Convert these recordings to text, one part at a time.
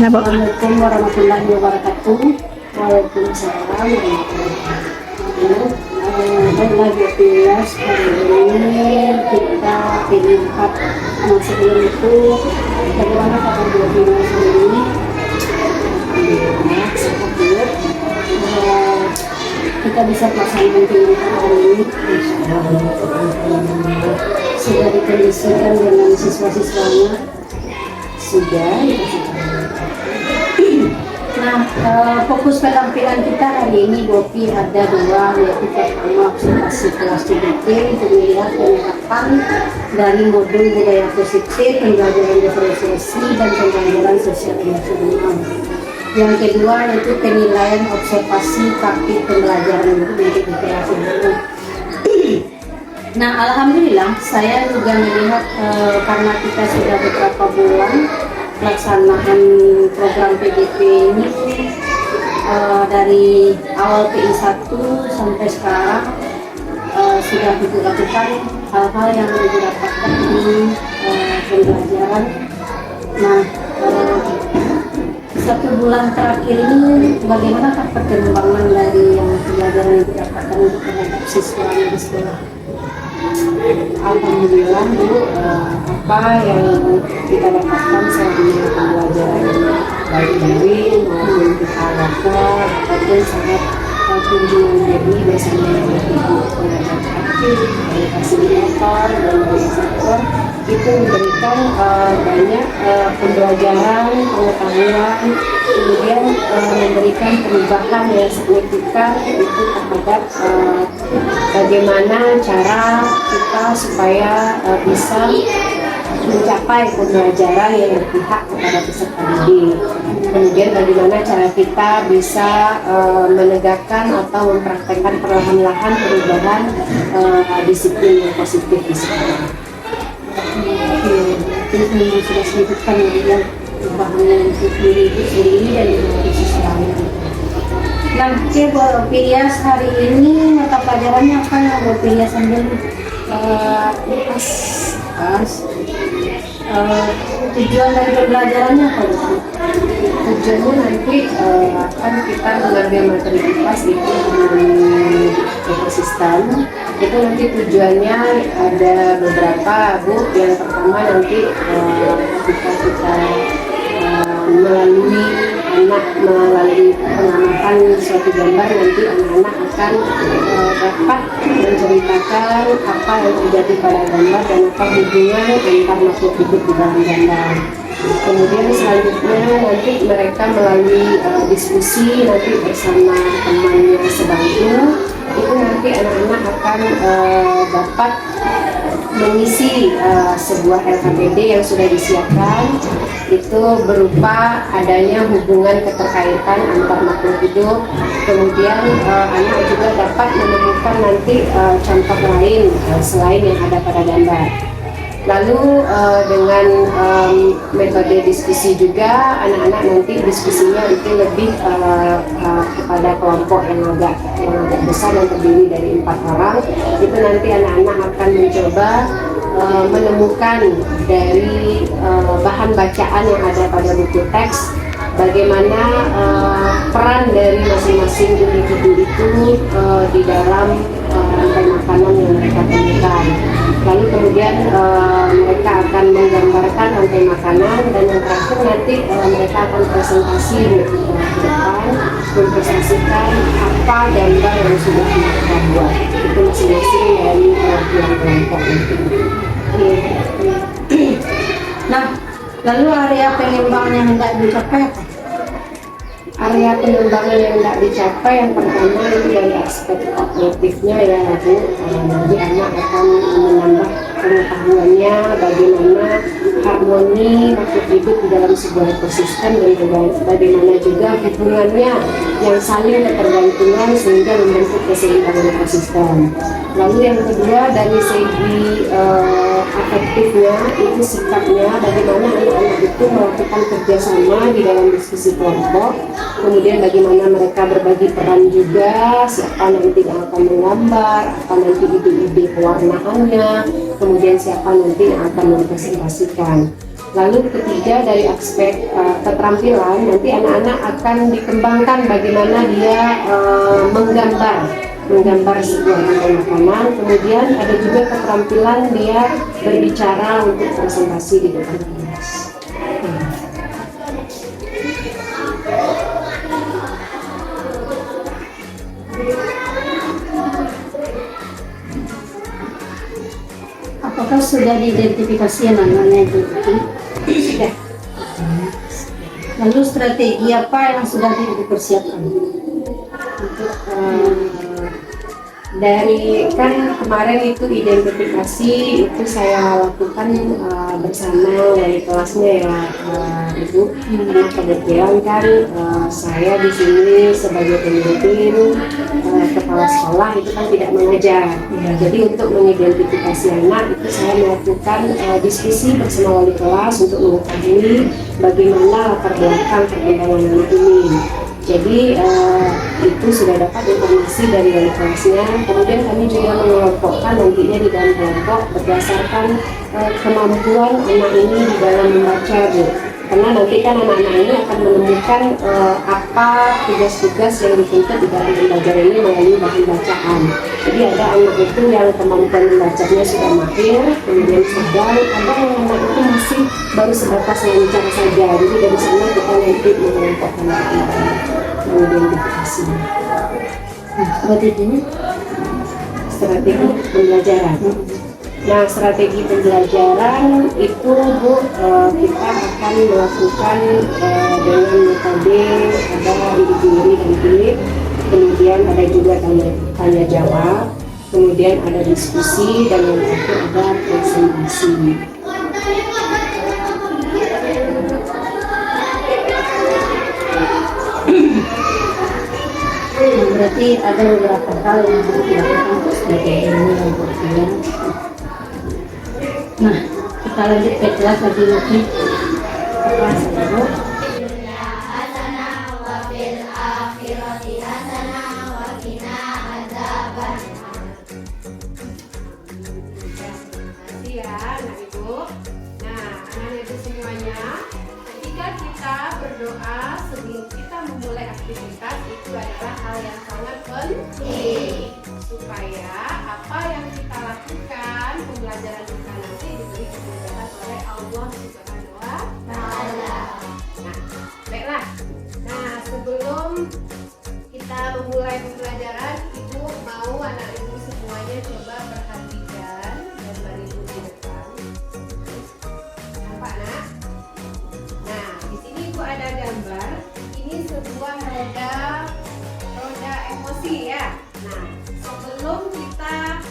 Kenapa? Assalamualaikum warahmatullahi wabarakatuh. Waalaikumsalam warahmatullahi wabarakatuh. Lagi pilas hari ini kita lihat sebelum itu bagaimana cara buat pilas ini. Kita bisa melaksanakan pilihan hari ini. Sudah dikondisikan dengan siswa-siswanya. Sudah Nah, fokus penampilan kita hari ini Bopi ada dua, yaitu pertama observasi kelas CBT untuk melihat penerapan dari modul budaya positif, pembelajaran diferensiasi dan pembelajaran sosial emosional. Yang kedua yaitu penilaian observasi praktik pembelajaran untuk kelas ini. Nah, alhamdulillah saya juga melihat karena kita sudah beberapa bulan pelaksanaan program PGP ini dari awal PI 1 sampai sekarang sudah dilakukan hal-hal yang didapatkan di pembelajaran. Nah, 1 bulan terakhir ini bagaimana perkembangan dari yang pembelajaran yang didapatkan untuk terhadap siswa di sekolah? Alhamdulillah Bu, apa yang kita dapatkan selama pembelajaran baik daring maupun kita lapor ataupun sangat kunjungan jadi bersama Ibu pengajar aktif, dari fasilitator dan dari sektor itu memberikan banyak pembelajaran, pengetahuan, kemudian memberikan perubahan yang signifikan itu terhadap bagaimana cara kita supaya bisa mencapai pembelajaran yang berpihak kepada peserta didik. Kemudian bagaimana cara kita bisa menegakkan atau mempraktekkan perlahan-lahan perubahan disiplin yang positif di sekolah. Ini sudah signifikan ya, perubahan yang diri sendiri dan di siswanya. Nah, Pias hari ini mata pelajarannya apa yang buat Pias ambil? Tujuan dari pembelajarannya apa? Tujuannya nanti akan kita mengambil materi IPAS itu dengan ekosistem. Itu nanti tujuannya ada beberapa Bu. Yang pertama nanti kita melalui pengamatan suatu gambar, nanti anak-anak akan dapat menceritakan apa yang terjadi pada gambar dan apa hubungan antar makhluk hidup di dalam gambar. Kemudian selanjutnya nanti mereka melalui diskusi nanti bersama temannya sebangku, itu nanti anak-anak akan dapat mengisi sebuah LKPD yang sudah disiapkan. Itu berupa adanya hubungan keterkaitan antar makhluk hidup. Kemudian anak juga dapat menemukan nanti contoh lain selain yang ada pada gambar. Lalu dengan metode diskusi juga anak-anak nanti diskusinya itu lebih kepada kelompok yang agak besar yang terdiri dari 4 orang. Itu nanti anak-anak akan mencoba menemukan dari bahan bacaan yang ada pada buku teks bagaimana peran dari masing-masing individu itu di dalam rantai makanan yang mereka temukan. Lalu kemudian mereka akan menggambarkan rantai makanan dan yang terakhir nanti mereka akan presentasi ke depan mempresentasikan apa gambar yang sudah mereka buat. Itu masing-masing dari tiap kelompok itu. Nah, lalu area pengembangan yang tidak dicapai apa? Area pengembangan yang tidak dicapai yang pertama itu dari aspek kognitifnya ya Bu. Nanti anak akan menambah pengetahuannya bagaimana harmoni makhluk hidup di dalam sebuah ekosistem dan bagaimana juga hubungannya yang saling ketergantungan sehingga membentuk keseimbangan ekosistem. Lalu yang kedua dari segi afektifnya itu sikapnya bagaimana anak-anak itu melakukan kerjasama di dalam diskusi kelompok. Kemudian bagaimana mereka berbagi peran juga, siapa nanti yang akan menggambar, apa nanti ide-ide pewarnaannya, kemudian siapa nanti yang akan mempresentasikan. Lalu ketiga dari aspek keterampilan, nanti anak-anak akan dikembangkan bagaimana dia menggambar sebuah bentuk makanan. Kemudian ada juga keterampilan dia berbicara untuk presentasi di depan kelas. Apakah sudah diidentifikasi anak-anaknya itu? Sudah. Lalu strategi apa yang sudah dipersiapkan? Untuk dari kan kemarin itu identifikasi itu saya lakukan bersama dari kelasnya ya Ibu. Karena kebetulan kan saya di sini sebagai pemimpin kepala sekolah itu kan tidak mengajar. Jadi untuk mengidentifikasi anak itu saya melakukan diskusi bersama wali kelas untuk mengetahui bagaimana latar belakang perkembangan anak ini. Jadi itu sudah dapat informasi dari wali kelasnya. Kemudian kami juga mengelompokkan nantinya di dalam kelompok berdasarkan kemampuan anak ini di dalam membaca, Bu. Karena nanti kan anak-anak ini akan menemukan apa tugas-tugas yang dituntut di dalam belajar ini melalui bahan bacaan. Jadi ada anak itu yang kemampuan membacanya sudah mahir, kemudian sedang, ada yang anak itu masih baru sebatas lancar saja. Jadi dari sana kita nanti mengelompokkan anak-anak mengidentifikasi. Nah, strateginya? Strategi pembelajaran. Nah, strategi pembelajaran itu Bu, kita akan melakukan dengan metode ada diri dan pilih, kemudian ada juga tanya jawab, kemudian ada diskusi, dan yang terakhir ada presentasi. Berarti ada beberapa hal yang harus dilakukan untuk strategi ini yang berjalan. Nah, kita lanjut ke kelas lagi mungkin. Kelas dulu. Berdoa sebelum kita memulai aktivitas itu adalah hal yang sangat penting supaya apa yang kita lakukan pembelajaran kita nanti diberi kemudahan oleh Allah Subhanahu wa Ta'ala. Nah, baiklah. Nah, sebelum kita memulai pembelajaran, Ibu mau anak Ibu semuanya coba perhatikan gambar Ibu di depan. Nampak, Nak? Nah, di sini Ibu ada gambar. Ini sebuah roda emosi ya. Nah, sebelum kita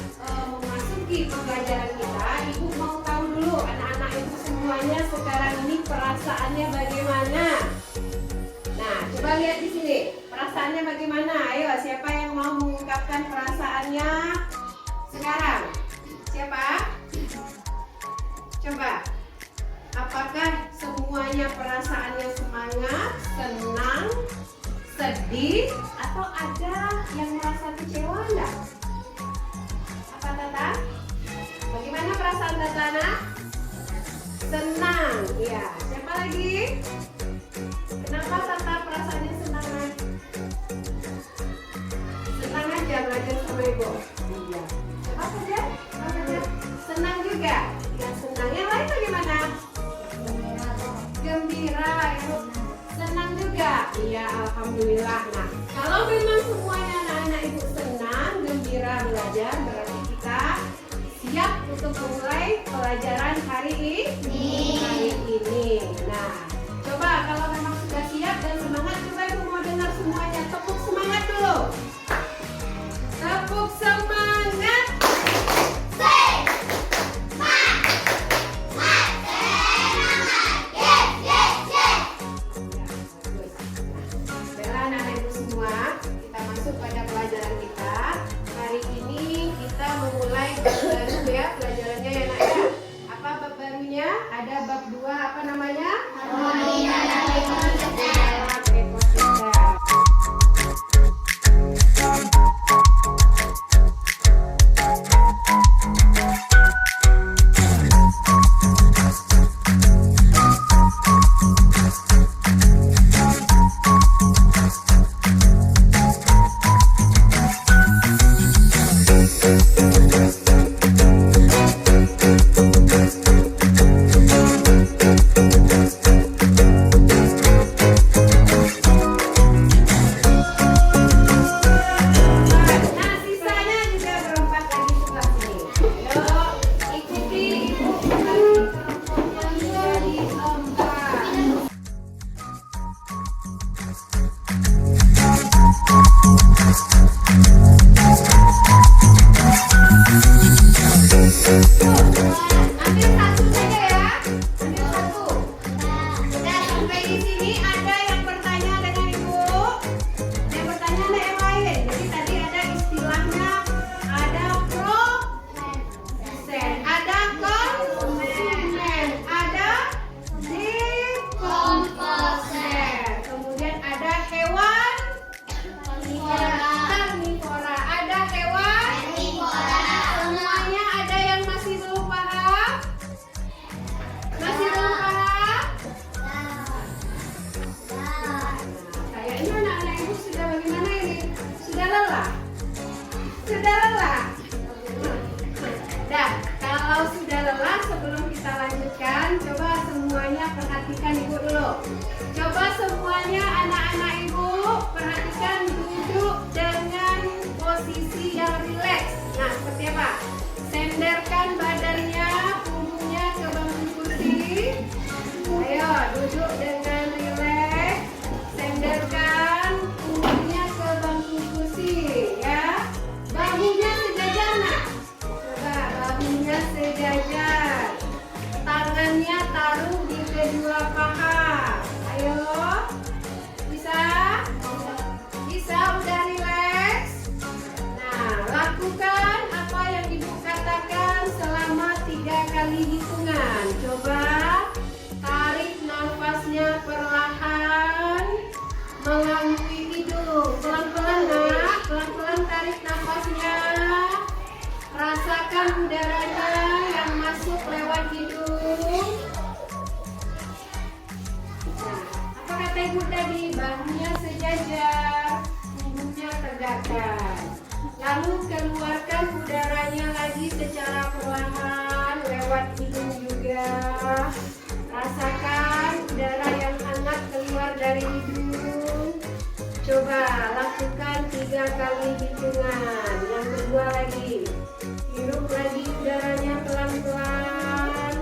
memasuki pembelajaran kita, Ibu mau tahu dulu anak-anak Ibu semuanya sekarang ini perasaannya bagaimana? Nah, coba lihat di sini. Perasaannya bagaimana? Ayo, siapa yang mau mengungkapkan perasaannya sekarang? Siapa? Coba. Apakah semuanya perasaannya semangat, senang, sedih, atau ada yang merasa kecewa enggak? Apa Tata? Bagaimana perasaan Tata, Nak? Senang, ya. Siapa lagi? Kenapa Tata perasaannya senang? Senang aja belajar sama Ibu. Iya. Apa saja? Apa saja? Senang juga. Ya, senang. Yang lain bagaimana? Gembira, Ibu. Senang juga. Iya, alhamdulillah. Nah, kalau memang semuanya anak-anak Ibu senang, gembira belajar, berarti kita siap untuk memulai pelajaran hari ini. Nah, coba kalau memang sudah siap dan semangat, coba Ibu mau dengar semuanya. Tepuk semangat dulu. Tepuk semangat. Kita masuk pada pelajaran kita. Hari ini kita memulai bab baru ya, pelajarannya ya Nak ya. Apa bab barunya? Ada bab 2, apa namanya? Harmoni dalam ekosistem. semuanya perhatikan ibu dulu. Coba semuanya anak-anak ibu perhatikan duduk dengan posisi yang rileks. Nah, seperti apa? Senderkan badannya, punggungnya ke bangku kursi. Ayo, duduk dengan rileks. Senderkan punggungnya ke bangku kursi, ya. Bahunya sejajar, nak. Coba bahunya sejajar. Tangannya taruh di kedua paha. Ayo, bisa? Bisa, udah rileks? Nah, lakukan apa yang ibu katakan selama 3 kali hitungan. Coba tarik nafasnya perlahan melalui hidung. Pelan-pelan, nak. Pelan-pelan tarik nafasnya. Rasakan udaranya yang masuk lewat hidung. Nah, apa kata ibu tadi? Bahunya sejajar, punggungnya tegakkan. Lalu keluarkan udaranya lagi secara perlahan lewat hidung juga. Rasakan udara yang hangat keluar dari hidung. Coba lakukan 3 kali hitungan. Yang kedua lagi. Hirup lagi udaranya pelan-pelan.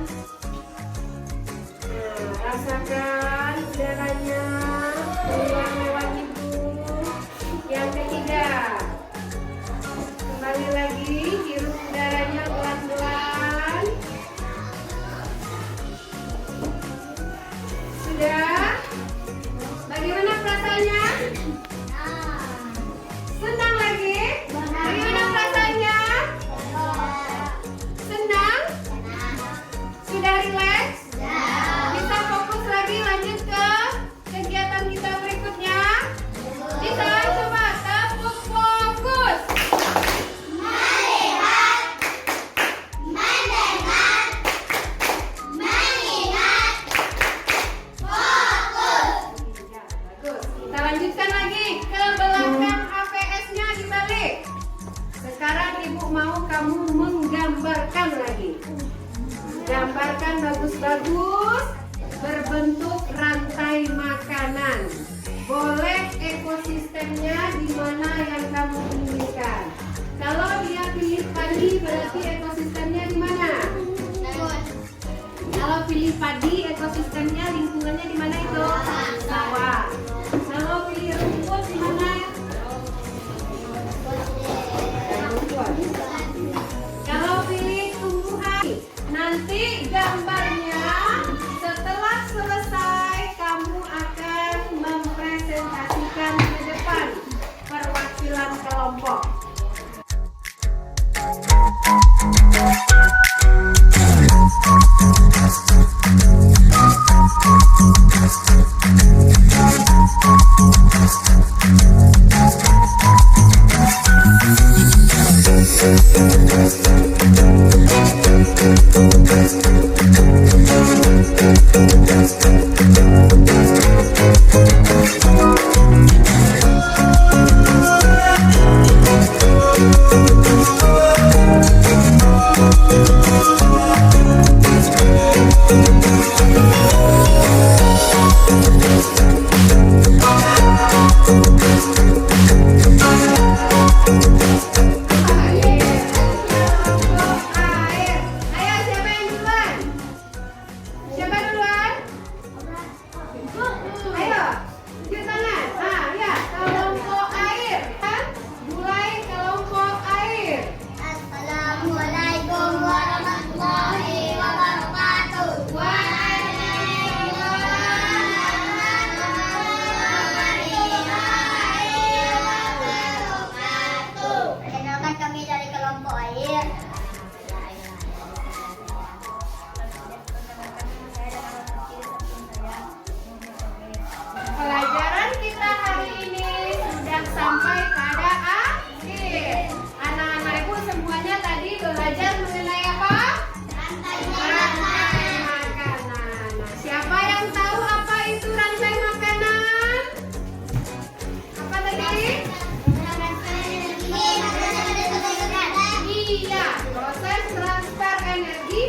Nah, rasakan udaranya keluar lewat hidung. Yang ketiga, kembali lagi, hirup udaranya pelan-pelan. Sudah? Bagaimana perasaannya? Senang lagi? Bagaimana perasaannya? Senang? Sudah rileks? Bisa fokus lagi lanjut ke kegiatan kita berikutnya? Bisa, coba tepuk fokus. Melihat, mendengar, mengingat, fokus. Ya, bagus. Kita lanjutkan lagi ke belakang HVS-nya dibalik. Sekarang ibu mau kamu menggambarkan lagi. Gambarkan bagus-bagus berbentuk rantai makanan. Boleh ekosistemnya di mana yang kamu inginkan. Kalau dia pilih padi, berarti ekosistemnya di mana? Kalau pilih padi, ekosistemnya lingkungannya di mana itu? Sawah. Kalau pilih rumput di mana? Rumput. Kalau pilih tumbuhan, nanti gambarnya setelah selesai kamu akan mempresentasikan ke depan perwakilan kelompok.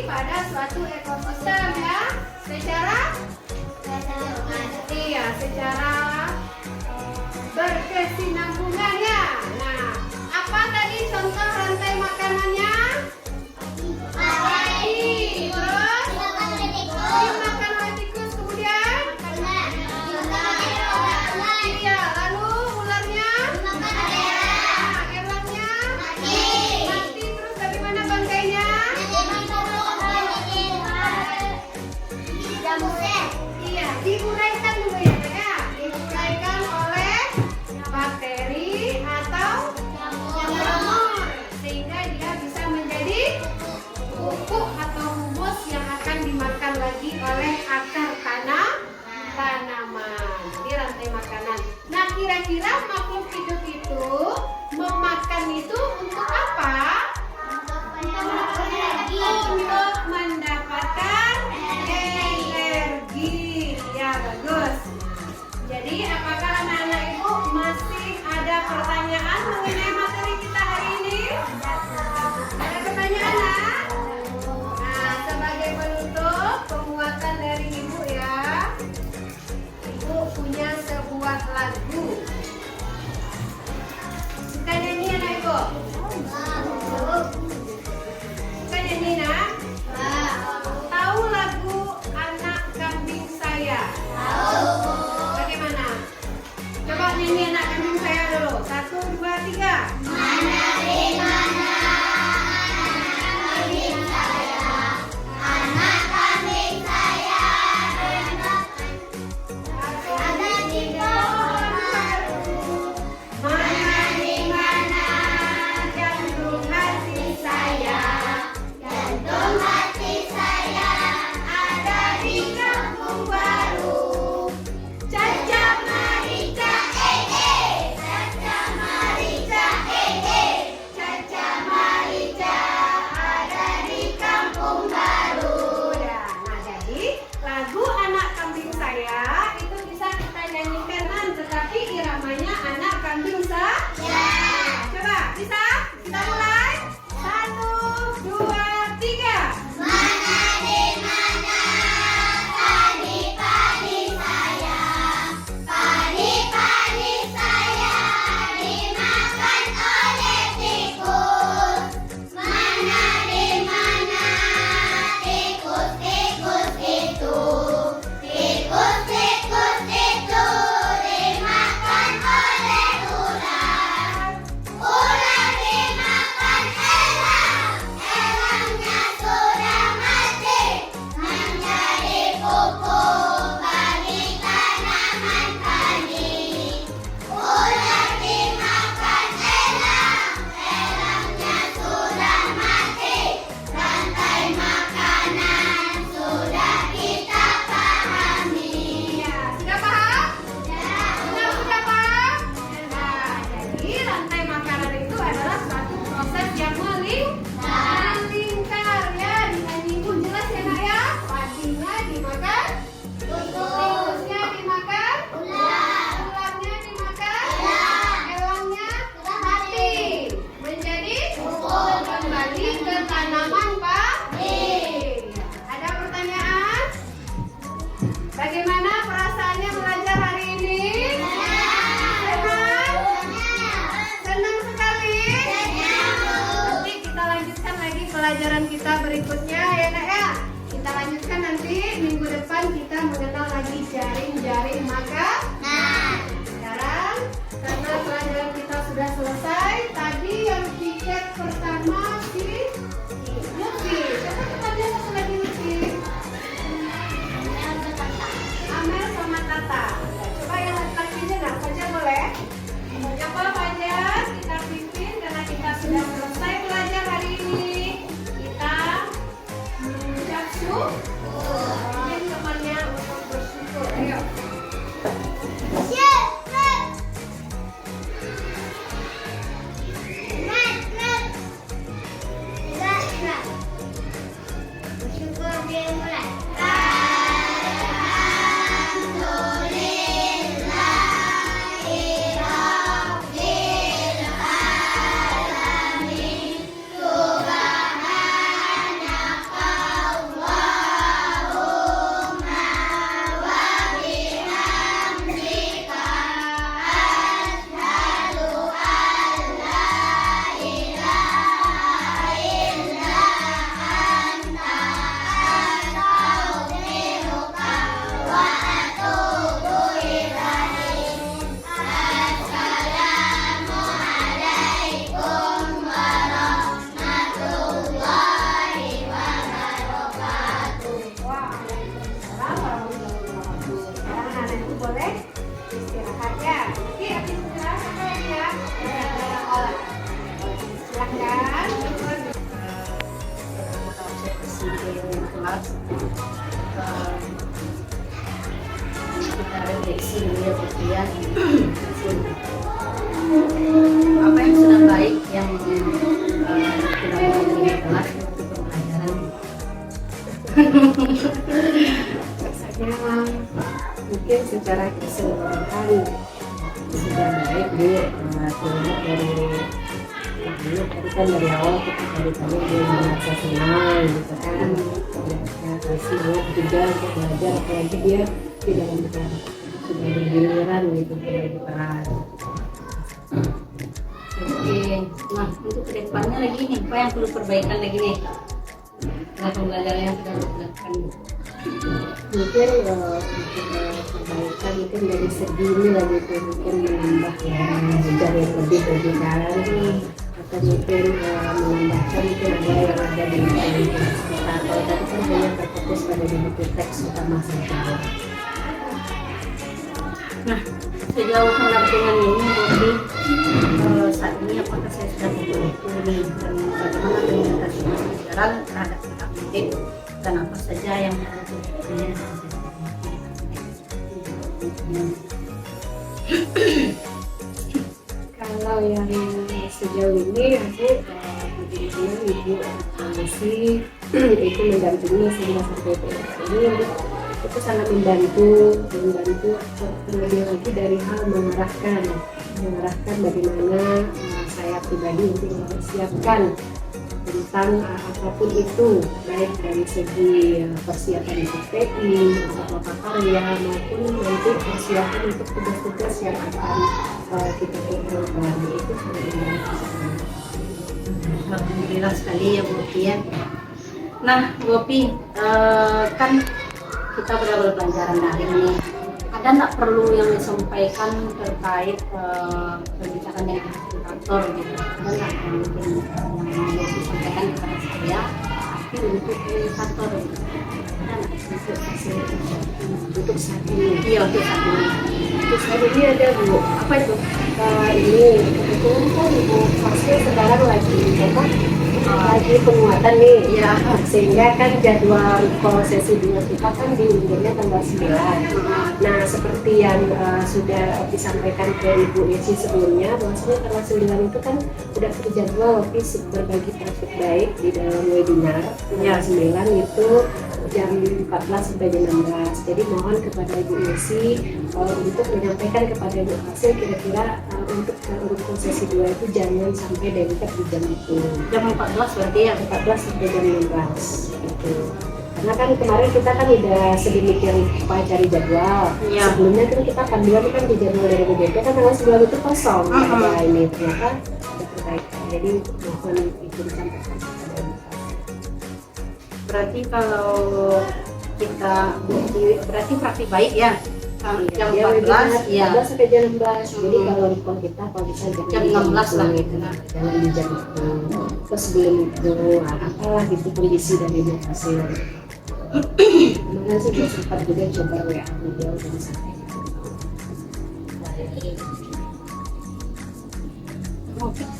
pada suatu ekosistem ya. Secara berkesinambungan ya. Nah, apa tadi contoh rantai makanannya? Padi, terus dimakan oleh tikus, kemudian iya, lalu ularnya, elangnya mati, terus bagaimana bangkainya? Iya, diuraikan dulu ya, diuraikan oleh bakteri atau jamur sehingga dia bisa menjadi pupuk atau humus yang akan dimakan lagi oleh akar tanaman. Jadi rantai makanan. Nah, kira-kira makhluk hidup itu memakan itu untuk apa? Untuk mendapatkan energi. Ya, bagus. Jadi, apakah anak-anak ibu masih ada pertanyaan mengenai materi kita hari ini? Ada pertanyaan, nak? Nah, sebagai penutup penguatan dari ibu ya, ibu punya sebuah lagu. Suka nyanyi anak ibu? Suka nyanyi, nak? Tahu lagu Anak Kambing Saya? Bagaimana? Coba nyanyi Anak Kambing Saya dulu. 1, 2, 3. Lagu Anak Kambing Saya itu bisa kita nyanyikan kan, tetapi iramanya Anak Kambing Saya. Coba, bisa? Kita mulai. 1, 2, 3. Bagaimana perasaannya belajar hari ini? Senang? Senang sekali? Nanti kita lanjutkan lagi pelajaran kita berikutnya ya nak ya. Kita lanjutkan nanti minggu depan kita mengenal lagi jaring-jaring makanan. Sekarang karena pelajaran kita sudah selesai, tadi yang tiket pertama si Lutfi. Coba kita lihat satu lagi Lutfi. Amel sama Tata. Coba yang laki-lakinya nak, Fajar boleh? Coba Fajar, kita pimpin karena kita sudah selesai belajar hari ini. Kita mengucap syukur. Ini temannya untuk bersyukur. Ayo. Silahkan. Kita observasi di kelas, kita refleksi dulu ya Bopi ya. Apa yang sudah baik yang kita lakukan di kelas untuk pembelajaran. Rasanya mungkin secara keseluruhan sudah baik Bu. Terlihat dari tadi kan dari awal kita tadi dia merasa senang gitu kan, ya kasih buat juga untuk belajar, apalagi dia di dalam kelas sudah bergiliran gitu belajar peran. Oke, nah untuk kedepannya lagi nih, apa yang perlu perbaikan lagi nih? Nah pembelajaran yang sudah dilakukan. Mungkin perbaikan mungkin dari segi ini lagi itu mungkin menambah ya belajar yang lebih kan, atau mungkin menambahkan mungkin ada yang ada di kita, kalau tadi kan hanya terfokus pada di buku teks utama saja. Nah sejauh pendampingan ini Bopi, saat ini apakah saya sudah memperhitungkan dan bagaimana implementasi pembelajaran terhadap pihak murid dan apa saja yang harus dilakukan? Kalau yang sejauh ini aku begini Ibu masih itu mendampingi sehingga sampai ini itu sangat membantu terlebih lagi dari hal mengarahkan bagaimana saya pribadi untuk mempersiapkan tentang apapun itu, baik dari segi persiapan SPI atau prakarya maupun nanti persiapan untuk tugas-tugas yang akan kita lakukan. Itu sangat membantu. Alhamdulillah sekali ya Bopi ya. Nah Bopi, kan kita sudah berpelajaran daring nih. Ada nggak perlu yang disampaikan terkait kebijakan yang ada di kantor gitu? Ada nggak yang mungkin yang mau disampaikan kepada saya? Tapi untuk di kantor gitu. Ada nggak Untuk saat ini, iya untuk saat ini. untuk saat ini ada Bu. Apa itu? Ini kebetulan kan Ibu Fasya sekarang lagi penguatan nih, Iya. sehingga kan jadwal call sesi 2 kita kan diundurnya tanggal 9. Nah seperti yang sudah disampaikan ke Ibu Eci sebelumnya, bahwasanya tanggal 9 itu kan sudah terjadwal berbagi praktik baik di dalam webinar. Tanggal 9 itu jam 14 sampai jam 16. Jadi mohon kepada Ibu Eci untuk menyampaikan kepada Ibu Fasya kira-kira untuk call sesi 2 itu jangan sampai deliver di jam itu. Jam 14 berarti ya? 14 sampai jam 16 gitu. Karena kan kemarin kita kan udah sedemikian rupa cari jadwal. Iya. Sebelumnya kan kita panduan kan di jadwal dari BGP kan tanggal 9 itu kosong. Ada ini ternyata ada perbaikan. Jadi mohon itu disampaikan kepada Ibu. Berarti kalau kita berarti praktik baik ya? Jam Dia 14 ya. 14 sampai jam 16. Jadi kalau recall kita kalau bisa Jam 16 lah gitu. Jangan di jam itu. Terus sebelum itu apalah gitu kondisi dari Ibu hasil. Kemarin sih dia sempat juga coba WA beliau dan sampaikan.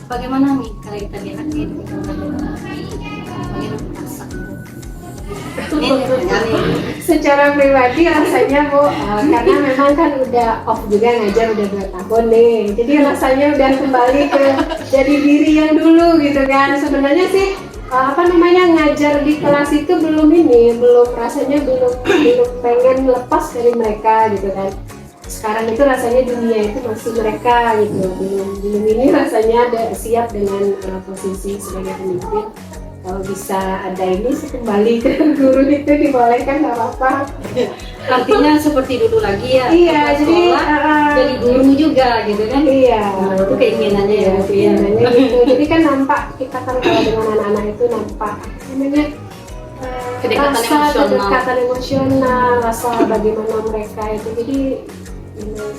Bagaimana nih kalau kita lihat nih bagaimana perasaan Secara pribadi rasanya Bu, karena memang kan udah off juga ngajar udah 2 tahun nih, jadi rasanya udah kembali ke jadi diri yang dulu gitu kan. Sebenarnya sih ngajar di kelas itu rasanya belum pengen lepas dari mereka gitu kan. Sekarang itu rasanya dunia itu masih mereka gitu, belum ini rasanya ada siap dengan posisi sebagai pemimpin. Kalau bisa ada ini kembali ke guru itu dibolehkan, nggak apa-apa. Artinya seperti dulu lagi ya? Iya, jadi guru juga gitu kan? Iya. Nah, itu keinginannya ya, Bu ya. Keinginannya gitu. Jadi kan nampak kita kan kalau dengan anak-anak itu nampak kedekatan emosional, rasa bagaimana mereka itu, jadi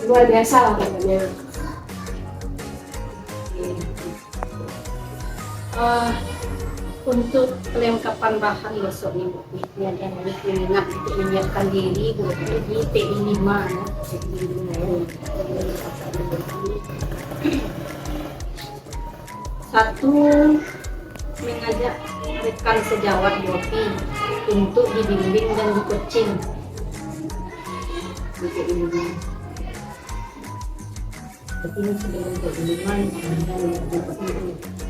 luar biasa lah pokoknya. Untuk kelengkapan bahan besok nih Bu, yang harus diingat untuk menyiapkan diri Bu di TI 5 ya. Satu, mengajak rekan sejawat Bopi untuk dibimbing dan di coaching. Ini sebelum pengumuman.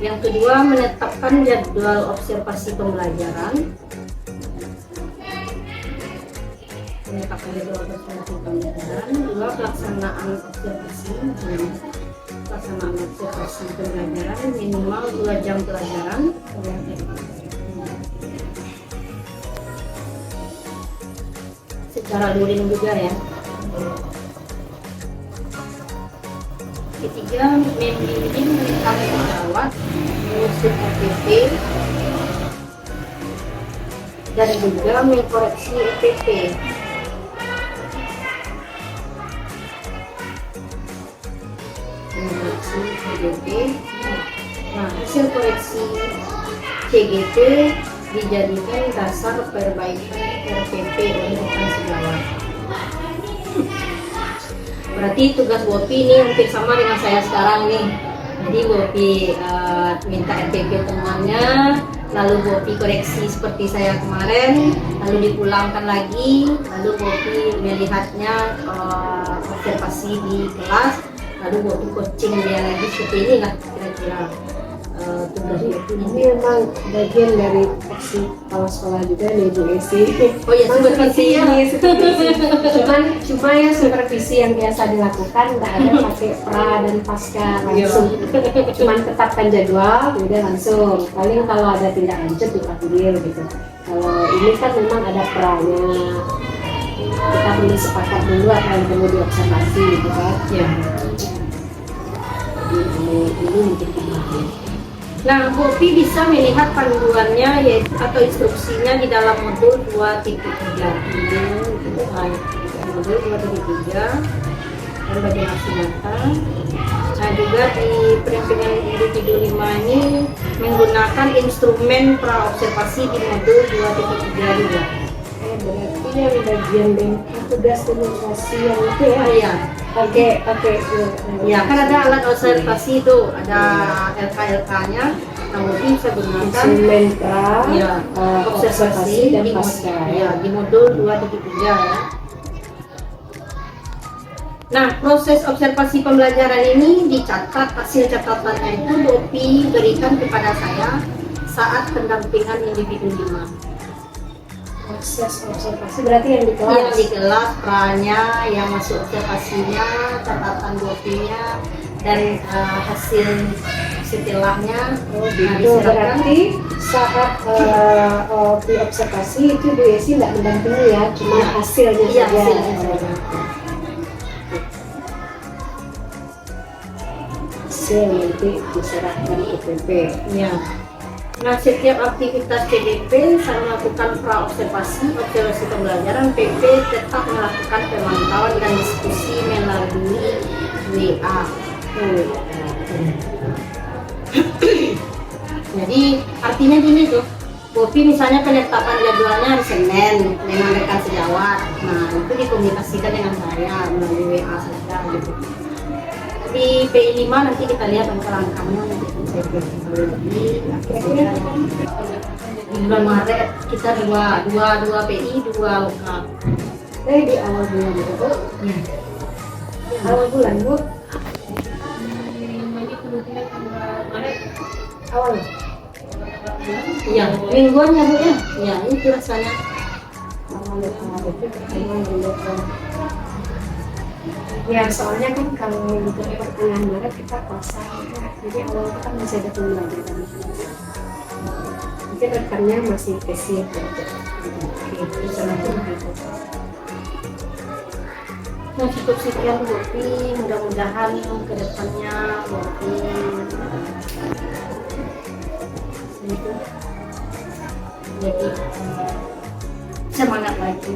Yang kedua, menetapkan jadwal observasi pembelajaran. Dua, pelaksanaan observasi pembelajaran minimal 2 jam pelajaran. Secara luring juga ya. Ketiga, membimbing rekan sejawat mengusut EPP dan juga mengkoreksi EPP. Nah, hasil koreksi CGP dijadikan dasar perbaikan RPP oleh rekan sejawat. Berarti tugas Bopi ini hampir sama dengan saya sekarang nih. Jadi Bopi minta RPP temannya, lalu Bopi koreksi seperti saya kemarin, lalu dipulangkan lagi, lalu Bopi melihatnya observasi di kelas, lalu Bopi coaching dia lagi. Seperti inilah kira-kira tugas Bopi ini. Ini memang bagian dari aksi kepala sekolah juga nih Bu Esi. Oh ya, supervisi ya. Cuma ya supervisi yang biasa dilakukan nggak ada pakai pra dan pasca langsung. Cuman tetapkan jadwal, kemudian langsung. Paling kalau ada tindak lanjut dipanggil gitu. Kalau ini kan memang ada pranya. Kita perlu sepakat dulu apa yang perlu diobservasi gitu kan. Ya. Ini mungkin kemudian. Nah, Bopi bisa melihat panduannya yaitu atau instruksinya di dalam modul 2.3. Modul 2.3 dan bagian aksi nyata. Nah, juga di pendampingan individu 5 ini menggunakan instrumen praobservasi di modul 2.3 juga. Berarti yang bagian tugas demonstrasi yang itu ya? Iya. Oke. Ya, kan ada alat observasi itu, ada LK-nya. Nah, mungkin bisa gunakan instrumen pra, ya, observasi dan di pasca. ya, di modul 2.3 ya. Nah, proses observasi pembelajaran ini dicatat, hasil catatannya itu Bopi berikan kepada saya saat pendampingan individu 5. Proses observasi berarti yang di kelas? Yang di kelas, pranya, yang masuk observasinya, catatan Bopinya, dan hasil setelahnya. Oh gitu, berarti saat di observasi itu Bu Esi tidak mendampingi ya, cuma hasilnya Iya, saja. hasilnya saja. Hasil nanti diserahkan ke PP. Ya. Nah, setiap aktivitas CDP saya melakukan observasi pembelajaran. PP tetap melakukan pemantauan dan diskusi melalui WA. Jadi artinya gini tuh, Bopi misalnya penetapan jadwalnya hari Senin dengan rekan sejawat. Nah, itu dikomunikasikan dengan saya melalui WA saja gitu. Di PI 5 nanti kita lihat langkah-langkahnya untuk di bulan Maret kita dua PI 2 lokal. Di awal bulan itu Bu? Ya. Awal bulan Bu? Awal? Iya, mingguannya Bu ya. Ya, itu rasanya. Ya soalnya kan kalau untuk pertengahan Maret kita puasa, jadi awal itu kan masih ada pembelajaran. Mungkin rekannya masih tesir kerja. Nah, cukup sekian Bopi, mudah-mudahan ke depannya Bopi itu jadi semangat lagi.